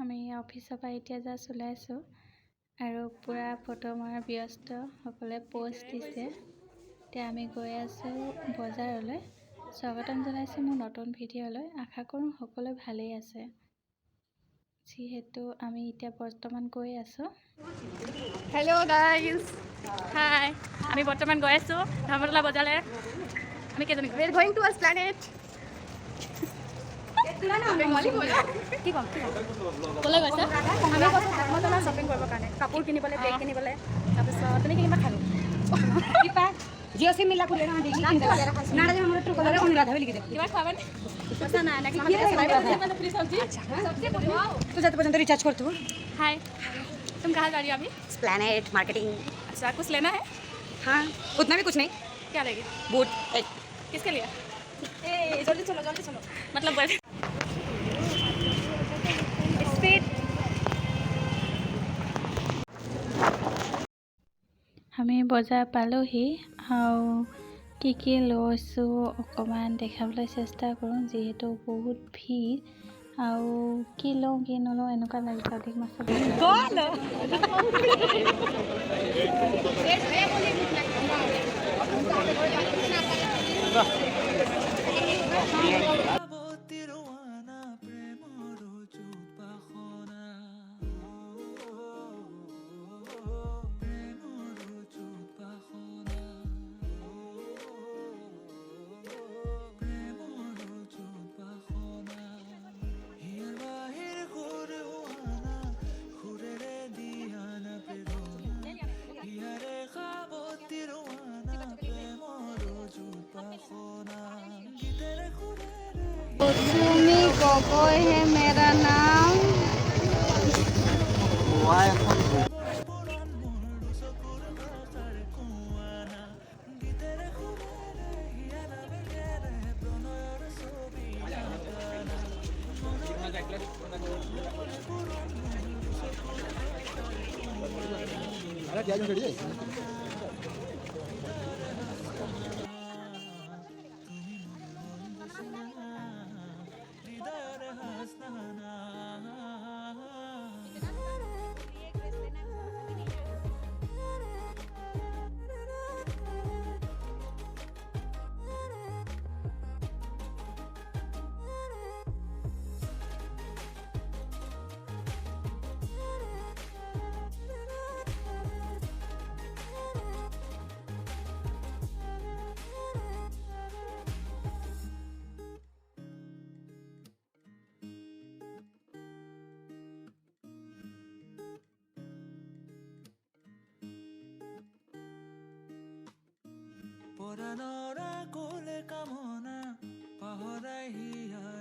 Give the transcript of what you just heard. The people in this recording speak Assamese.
আমি অফিচৰ পৰা এতিয়া জাষ্ট ওলাইছোঁ আৰু পূৰা ফটো মৰাৰ ব্যস্ত, সকলোৱে প'ষ্ট দিছে। এতিয়া আমি গৈ আছোঁ বজাৰলৈ। স্বাগতম জনাইছোঁ মোৰ নতুন ভিডিঅ'লৈ। আশা কৰোঁ সকলোৱে ভালেই আছে। যিহেতু আমি এতিয়া বৰ্তমান গৈ আছোঁ। হেল্ল' গাইজ, হাই। আমি বৰ্তমান গৈ আছোঁ ধৰ্মতলা বজাৰলৈ। আমি কেইজনী we are going to Esplanade. কি ক'ম ক'লৈ গৈছে? আমি গৈছোঁ ধৰ্মতলা শ্বপিং কৰিবৰ কাৰণে, কাপোৰ কিনিবলৈ, বেগ কিনিবলৈ। তাৰপিছত তুমি কিনিবা খালোঁ जियो सिम मिला कुछ ना देखी नारा जो हमारे ट्रू कलर है उन्हें राधा भी लिख दे কিবা খাবানে? পইচা নাই নেক্সট माहत फ्री सब्जी सब्जी बोलवाओ तू जाते पर्यंत रिचार्ज कर तू हाय। तुम कहाँ जा रही हो अभी? Esplanade marketing. अच्छा, कुछ लेना है? हाँ उतना भी कुछ नहीं। क्या लेगी? बूट किसके लिए? ए जल्दी चलो मतलब स्पीड। আমি বজাৰ পালোহি আৰু কি লৈছোঁ অকণমান দেখাবলৈ চেষ্টা কৰোঁ, যিহেতু বহুত ভিৰ আৰু কি লওঁ কি নলওঁ এনেকুৱা লাগিছে। অধিক মাছৰ सुमी गगৈ है मेरा नाम। পৰাণৰা কোলে কামনা পাহৰাই হিয়া